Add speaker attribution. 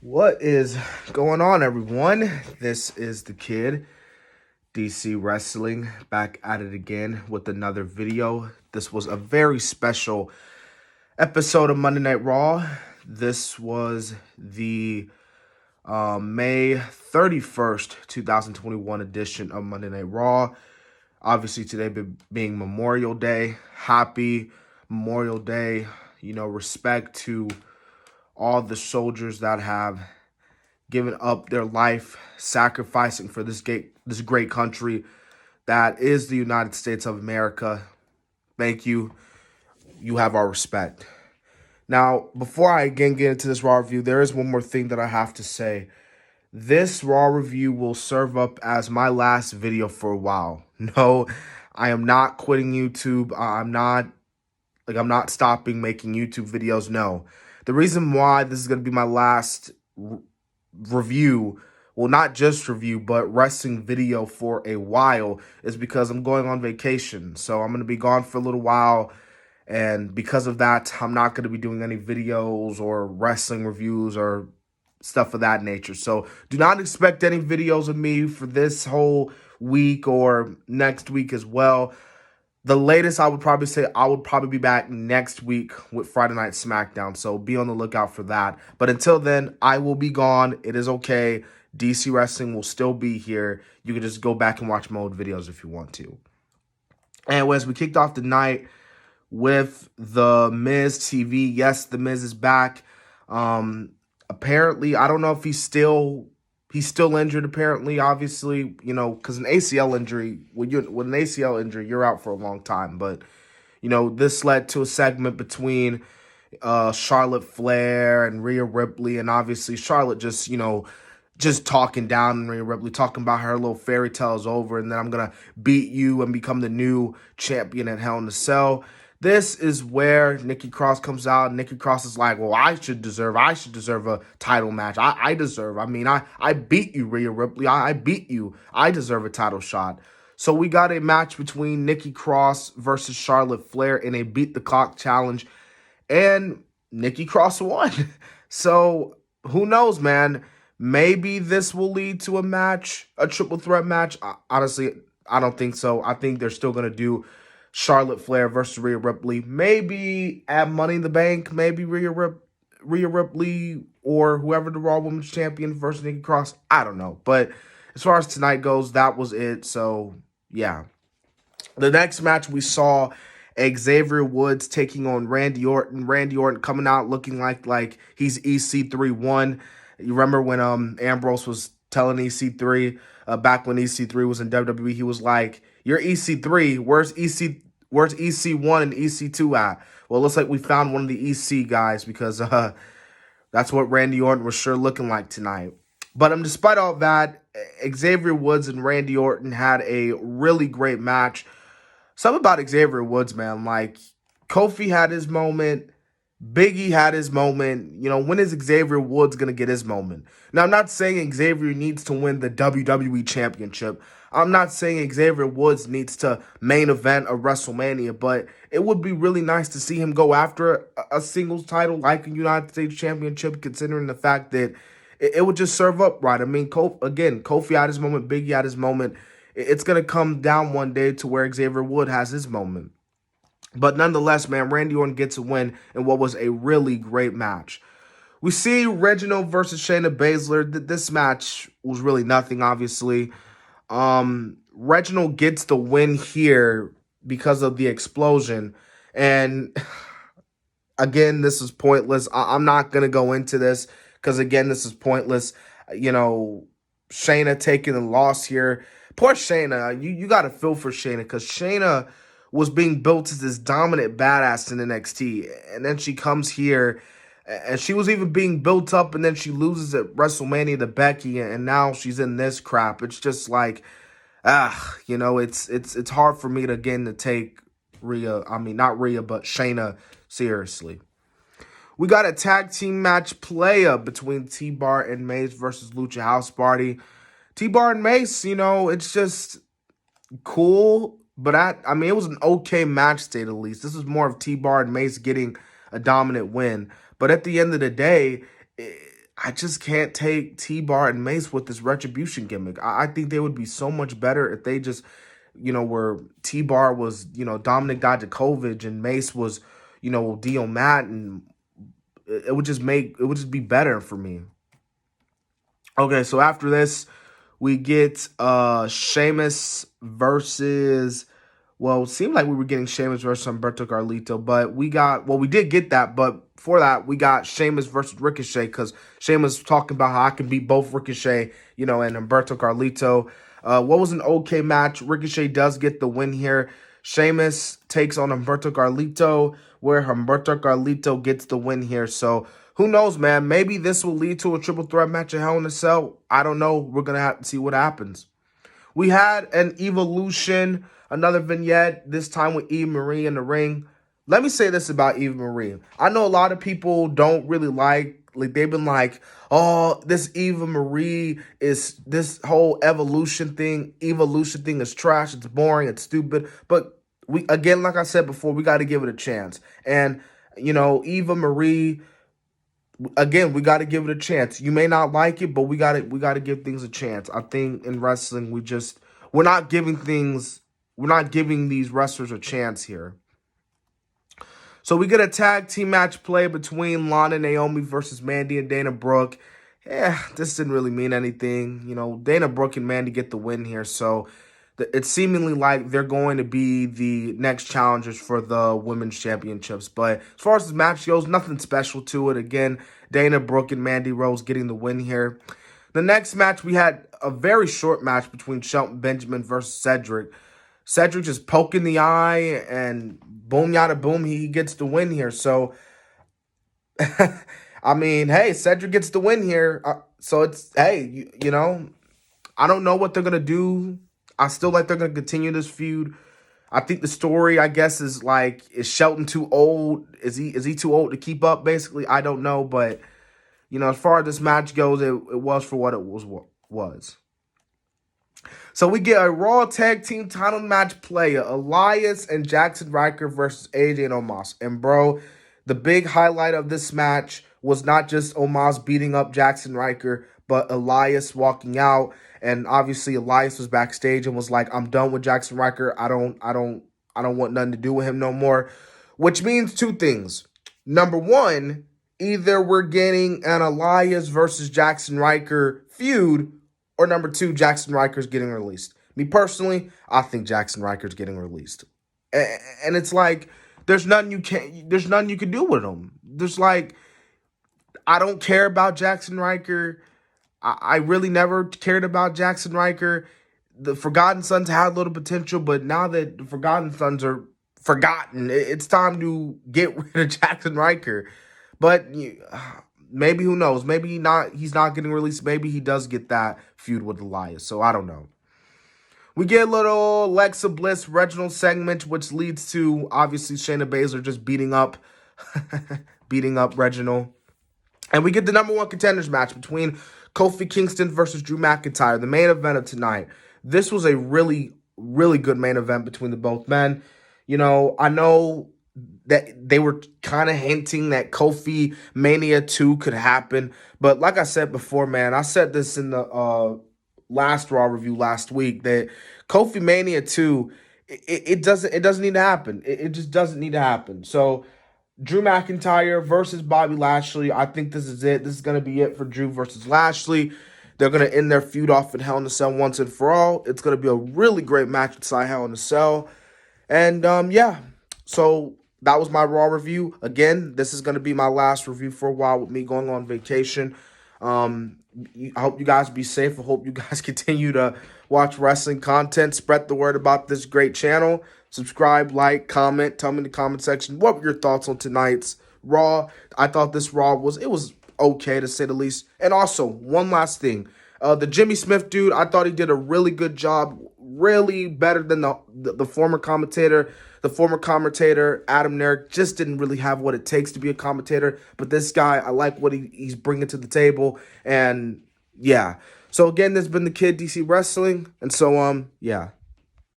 Speaker 1: What is going on, everyone? This is the Kid, DC Wrestling, back at it again with another video. This was a very special episode of Monday Night Raw. This was the May 31st, 2021 edition of Monday Night Raw. Obviously, today being Memorial Day. Happy Memorial Day. You know, respect to all the soldiers that have given up their life, sacrificing for this great country that is the United States of America. Thank you. You have our respect. Now, before I again get into this Raw review, there is one more thing that I have to say. This Raw review will serve up as my last video for a while. No, I am not quitting YouTube. I'm not stopping making YouTube videos. No. The reason why this is going to be my last review, well, not just review, but wrestling video for a while, is because I'm going on vacation. So I'm going to be gone for a little while. And because of that, I'm not going to be doing any videos or wrestling reviews or stuff of that nature. So do not expect any videos of me for this whole week or next week as well. The latest I would probably say I would probably be back next week with Friday Night SmackDown. So be on the lookout for that. But until then, I will be gone. It is okay. DC Wrestling will still be here. You can just go back and watch my old videos if you want to. Anyways, we kicked off the night with the Miz TV. Yes, the Miz is back. Apparently, I don't know if he's still injured, apparently, obviously, you know, because an ACL injury, with an ACL injury, you're out for a long time. But, you know, this led to a segment between Charlotte Flair and Rhea Ripley. And obviously, Charlotte just talking down Rhea Ripley, talking about her little fairy tale is over. And then I'm going to beat you and become the new champion at Hell in a Cell. This is where Nikki Cross comes out. Nikki Cross is like, well, I should deserve a title match. I beat you, Rhea Ripley. I beat you. I deserve a title shot. So we got a match between Nikki Cross versus Charlotte Flair in a beat the clock challenge. And Nikki Cross won. So who knows, man? Maybe this will lead to a match, a triple threat match. Honestly, I don't think so. I think they're still going to do Charlotte Flair versus Rhea Ripley. Maybe at Money in the Bank, maybe Rhea Ripley or whoever the Raw Women's Champion versus Nikki Cross. I don't know. But as far as tonight goes, that was it. So, yeah. The next match we saw Xavier Woods taking on Randy Orton. Randy Orton coming out looking like he's EC3-1. You remember when Ambrose was telling EC3 back when EC3 was in WWE, he was like, "You're EC3. Where's EC1 and EC2 at?" Well, it looks like we found one of the EC guys because that's what Randy Orton was sure looking like tonight. But despite all that, Xavier Woods and Randy Orton had a really great match. Something about Xavier Woods, man. Like, Kofi had his moment. Biggie had his moment. You know, when is Xavier Woods going to get his moment? Now, I'm not saying Xavier needs to win the WWE Championship. I'm not saying Xavier Woods needs to main event a WrestleMania, but it would be really nice to see him go after a singles title like a United States Championship, considering the fact that it would just serve up right. I mean, Kofi had his moment, Biggie had his moment. It's going to come down one day to where Xavier Woods has his moment. But nonetheless, man, Randy Orton gets a win in what was a really great match. We see Reginald versus Shayna Baszler. This match was really nothing, obviously. Reginald gets the win here because of the explosion. And again, this is pointless. I'm not going to go into this because, again, this is pointless. You know, Shayna taking the loss here. Poor Shayna. You got to feel for Shayna because Shayna was being built as this dominant badass in NXT. And then she comes here, and she was even being built up, and then she loses at WrestleMania to Becky, and now she's in this crap. It's just like, you know, it's hard for me to, again, to take not Rhea, but Shayna seriously. We got a tag team match play-up between T-Bar and Mace versus Lucha House Party. T-Bar and Mace, you know, it's just cool. But it was an okay match, to say the least. This was more of T-Bar and Mace getting a dominant win. But at the end of the day, I just can't take T-Bar and Mace with this retribution gimmick. I think they would be so much better if they just, where T-Bar was, Dominic Dijakovic and Mace was, Dio Matt, and it would just be better for me. Okay, so after this, we get Sheamus versus, well, it seemed like we were getting Sheamus versus Humberto Carlito, but we did get that, but for that, we got Sheamus versus Ricochet, because Sheamus was talking about how I can beat both Ricochet, and Humberto Carlito. What was an okay match? Ricochet does get the win here. Sheamus takes on Humberto Carlito, where Humberto Carlito gets the win here, so who knows, man? Maybe this will lead to a triple threat match at Hell in a Cell. I don't know. We're going to have to see what happens. We had an Evolution, another vignette, this time with Eva Marie in the ring. Let me say this about Eva Marie. I know a lot of people don't really like they've been like, oh, this Eva Marie is, this whole evolution thing is trash, it's boring, it's stupid. But we, again, like I said before, we got to give it a chance. And, Eva Marie, again, we got to give it a chance. You may not like it, but we got to give things a chance. I think in wrestling, we're not giving these wrestlers a chance here. So we get a tag team match play between Lana and Naomi versus Mandy and Dana Brooke. Yeah, this didn't really mean anything. Dana Brooke and Mandy get the win here, so it's seemingly like they're going to be the next challengers for the women's championships. But as far as this match goes, nothing special to it. Again, Dana Brooke and Mandy Rose getting the win here. The next match, we had a very short match between Shelton Benjamin versus Cedric. Cedric just poking the eye, and boom, yada boom, he gets the win here. So, I mean, hey, Cedric gets the win here. So it's, hey, I don't know what they're going to do. I still like they're going to continue this feud. I think the story, I guess, is like, is Shelton too old? Is he too old to keep up, basically? I don't know. But, as far as this match goes, it was for what it was. So we get a Raw Tag Team title match play. Elias and Jackson Riker versus AJ and Omos. And, bro, the big highlight of this match was not just Omos beating up Jackson Riker, but Elias walking out. And obviously Elias was backstage and was like, I'm done with Jackson Riker. I don't want nothing to do with him no more. Which means two things. Number one, either we're getting an Elias versus Jackson Riker feud, or number two, Jackson Riker's getting released. Me personally, I think Jackson Riker's getting released. And it's like, there's nothing you can do with him. There's like, I don't care about Jackson Riker. I really never cared about Jackson Riker. The Forgotten Sons had a little potential, but now that the Forgotten Sons are forgotten, it's time to get rid of Jackson Riker. But maybe, who knows? Maybe he's not getting released. Maybe he does get that feud with Elias. So I don't know. We get a little Alexa Bliss Reginald segment, which leads to, obviously, Shayna Baszler just beating up Reginald. And we get the number one contenders match between Kofi Kingston versus Drew McIntyre, the main event of tonight. This was a really, really good main event between the both men. I know that they were kind of hinting that Kofi Mania 2 could happen. But like I said before, man, I said this in the last Raw review last week, that Kofi Mania 2, it doesn't need to happen. It just doesn't need to happen. So Drew McIntyre versus Bobby Lashley. I think this is it. This is going to be it for Drew versus Lashley. They're going to end their feud off in Hell in a Cell once and for all. It's going to be a really great match inside Hell in a Cell. And, yeah. So that was my Raw review. Again, this is going to be my last review for a while with me going on vacation. I hope you guys be safe. I hope you guys continue to watch wrestling content. Spread the word about this great channel. Subscribe, like, comment. Tell me in the comment section what were your thoughts on tonight's Raw. I thought this Raw was okay, to say the least. And also, one last thing. The Jimmy Smith dude, I thought he did a really good job. Really better than the former commentator. The former commentator, Adam Nerrick, just didn't really have what it takes to be a commentator. But this guy, I like what he's bringing to the table. And, yeah. So, again, this has been the Kid DC Wrestling. And so, yeah.